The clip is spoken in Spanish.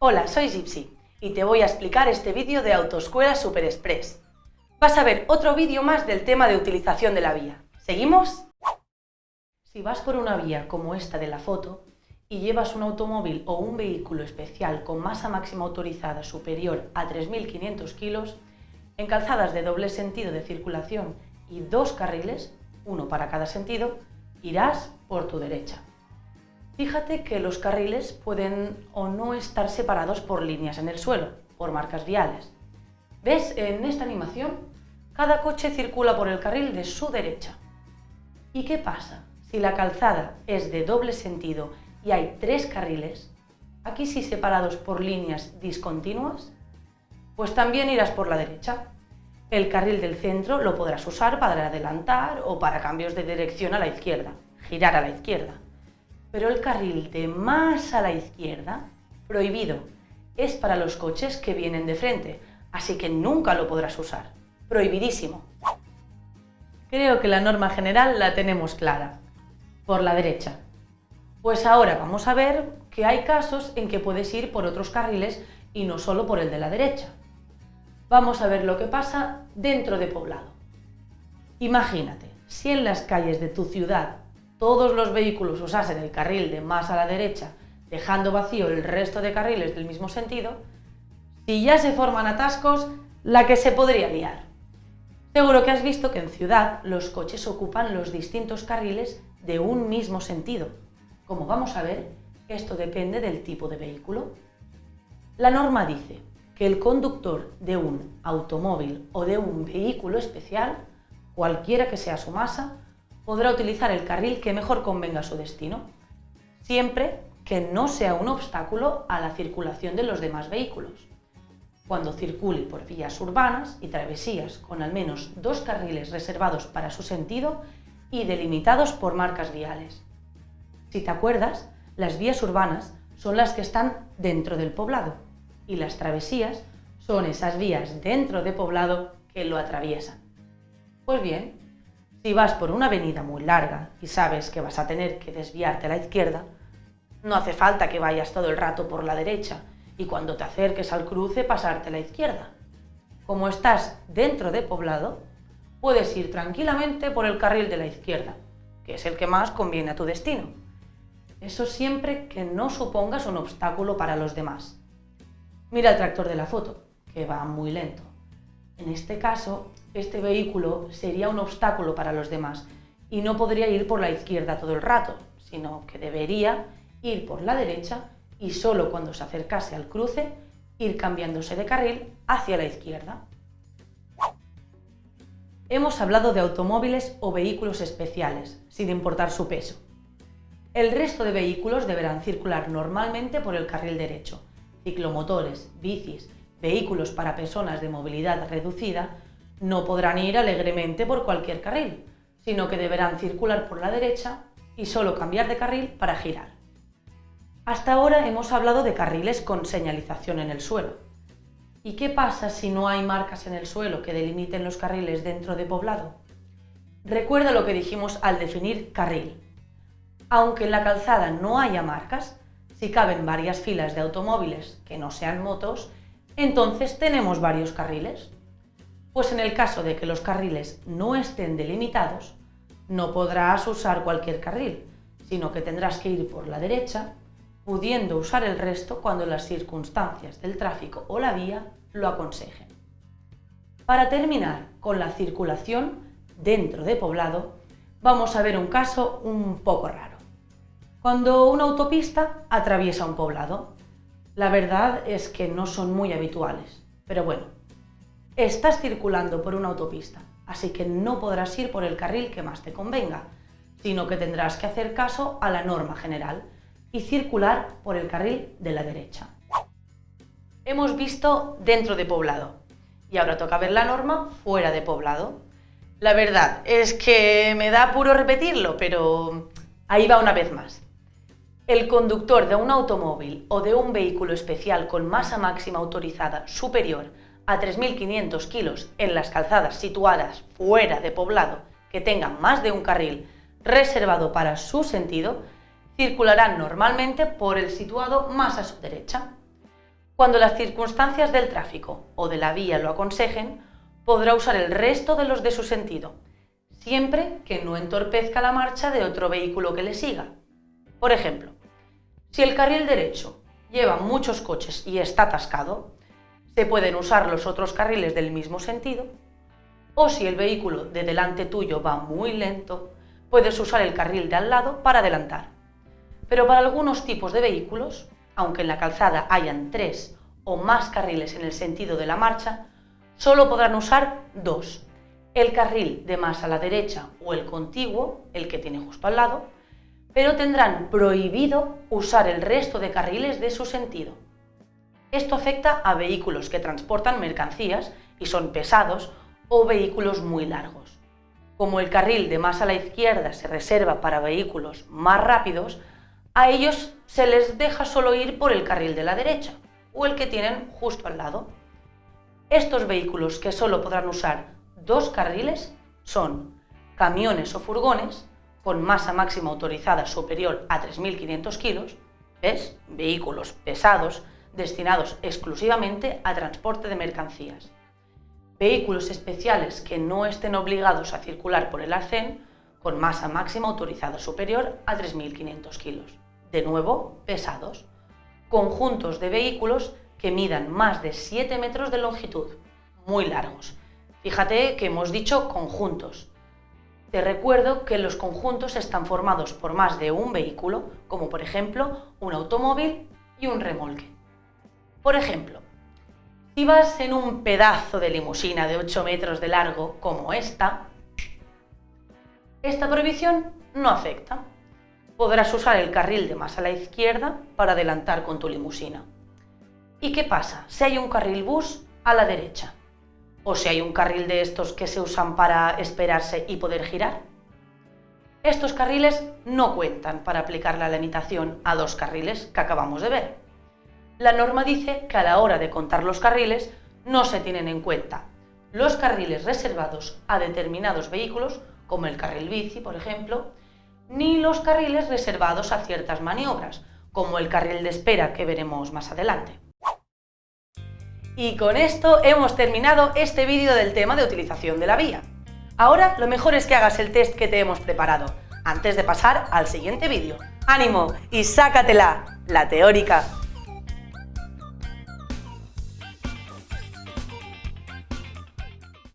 Hola, soy Gypsy y te voy a explicar este vídeo de Autoescuela Super Express. Vas a ver otro vídeo más del tema de utilización de la vía. ¿Seguimos? Si vas por una vía como esta de la foto y llevas un automóvil o un vehículo especial con masa máxima autorizada superior a 3.500 kilos, en calzadas de doble sentido de circulación y dos carriles, uno para cada sentido, irás por tu derecha. Fíjate que los carriles pueden o no estar separados por líneas en el suelo, por marcas viales. ¿Ves? En esta animación, cada coche circula por el carril de su derecha. ¿Y qué pasa si la calzada es de doble sentido y hay tres carriles, aquí sí separados por líneas discontinuas? Pues también irás por la derecha. El carril del centro lo podrás usar para adelantar o para cambios de dirección a la izquierda, girar a la izquierda. Pero el carril de más a la izquierda, prohibido, es para los coches que vienen de frente, así que nunca lo podrás usar. Prohibidísimo. Creo que la norma general la tenemos clara. Por la derecha. Pues ahora vamos a ver que hay casos en que puedes ir por otros carriles y no solo por el de la derecha. Vamos a ver lo que pasa dentro de poblado. Imagínate, si en las calles de tu ciudad todos los vehículos usasen el carril de más a la derecha, dejando vacío el resto de carriles del mismo sentido, si ya se forman atascos, la que se podría liar. Seguro que has visto que en ciudad los coches ocupan los distintos carriles de un mismo sentido. Como vamos a ver, esto depende del tipo de vehículo. La norma dice que el conductor de un automóvil o de un vehículo especial, cualquiera que sea su masa, podrá utilizar el carril que mejor convenga a su destino, siempre que no sea un obstáculo a la circulación de los demás vehículos. Cuando circule por vías urbanas y travesías con al menos dos carriles reservados para su sentido y delimitados por marcas viales. Si te acuerdas, las vías urbanas son las que están dentro del poblado y las travesías son esas vías dentro de poblado que lo atraviesan. Pues bien, si vas por una avenida muy larga y sabes que vas a tener que desviarte a la izquierda, no hace falta que vayas todo el rato por la derecha y cuando te acerques al cruce pasarte a la izquierda. Como estás dentro de poblado, puedes ir tranquilamente por el carril de la izquierda, que es el que más conviene a tu destino. Eso siempre que no supongas un obstáculo para los demás. Mira el tractor de la foto, que va muy lento. En este caso, este vehículo sería un obstáculo para los demás y no podría ir por la izquierda todo el rato, sino que debería ir por la derecha y solo cuando se acercase al cruce, ir cambiándose de carril hacia la izquierda. Hemos hablado de automóviles o vehículos especiales, sin importar su peso. El resto de vehículos deberán circular normalmente por el carril derecho. Ciclomotores, bicis, vehículos para personas de movilidad reducida no podrán ir alegremente por cualquier carril, sino que deberán circular por la derecha y solo cambiar de carril para girar. Hasta ahora hemos hablado de carriles con señalización en el suelo. ¿Y qué pasa si no hay marcas en el suelo que delimiten los carriles dentro de poblado? Recuerda lo que dijimos al definir carril. Aunque en la calzada no haya marcas, si caben varias filas de automóviles que no sean motos, entonces tenemos varios carriles. Pues en el caso de que los carriles no estén delimitados, no podrás usar cualquier carril, sino que tendrás que ir por la derecha, pudiendo usar el resto cuando las circunstancias del tráfico o la vía lo aconsejen. Para terminar con la circulación dentro de poblado, vamos a ver un caso un poco raro. Cuando una autopista atraviesa un poblado, la verdad es que no son muy habituales, pero bueno, estás circulando por una autopista, así que no podrás ir por el carril que más te convenga, sino que tendrás que hacer caso a la norma general y circular por el carril de la derecha. Hemos visto dentro de poblado y ahora toca ver la norma fuera de poblado. La verdad es que me da apuro repetirlo, pero ahí va una vez más. El conductor de un automóvil o de un vehículo especial con masa máxima autorizada superior a 3.500 kilos en las calzadas situadas fuera de poblado que tengan más de un carril reservado para su sentido, circularán normalmente por el situado más a su derecha. Cuando las circunstancias del tráfico o de la vía lo aconsejen, podrá usar el resto de los de su sentido, siempre que no entorpezca la marcha de otro vehículo que le siga. Por ejemplo, si el carril derecho lleva muchos coches y está atascado, se pueden usar los otros carriles del mismo sentido, o si el vehículo de delante tuyo va muy lento, puedes usar el carril de al lado para adelantar. Pero para algunos tipos de vehículos, aunque en la calzada hayan 3 o más carriles en el sentido de la marcha, solo podrán usar 2, el carril de más a la derecha o el contiguo, el que tiene justo al lado, pero tendrán prohibido usar el resto de carriles de su sentido. Esto afecta a vehículos que transportan mercancías y son pesados o vehículos muy largos. Como el carril de más a la izquierda se reserva para vehículos más rápidos, a ellos se les deja solo ir por el carril de la derecha o el que tienen justo al lado. Estos vehículos que solo podrán usar 2 carriles son camiones o furgones con masa máxima autorizada superior a 3.500 kilos, ¿ves? Vehículos pesados destinados exclusivamente a transporte de mercancías. Vehículos especiales que no estén obligados a circular por el arcén con masa máxima autorizada superior a 3.500 kilos. De nuevo, pesados. Conjuntos de vehículos que midan más de 7 metros de longitud, muy largos. Fíjate que hemos dicho conjuntos. Te recuerdo que los conjuntos están formados por más de un vehículo, como por ejemplo un automóvil y un remolque. Por ejemplo, si vas en un pedazo de limusina de 8 metros de largo, como esta prohibición no afecta. Podrás usar el carril de más a la izquierda para adelantar con tu limusina. ¿Y qué pasa si hay un carril bus a la derecha? ¿O si hay un carril de estos que se usan para esperarse y poder girar? Estos carriles no cuentan para aplicar la limitación a 2 carriles que acabamos de ver. La norma dice que a la hora de contar los carriles no se tienen en cuenta los carriles reservados a determinados vehículos, como el carril bici, por ejemplo, ni los carriles reservados a ciertas maniobras, como el carril de espera que veremos más adelante. Y con esto hemos terminado este vídeo del tema de utilización de la vía. Ahora lo mejor es que hagas el test que te hemos preparado, antes de pasar al siguiente vídeo. ¡Ánimo y sácatela, la teórica!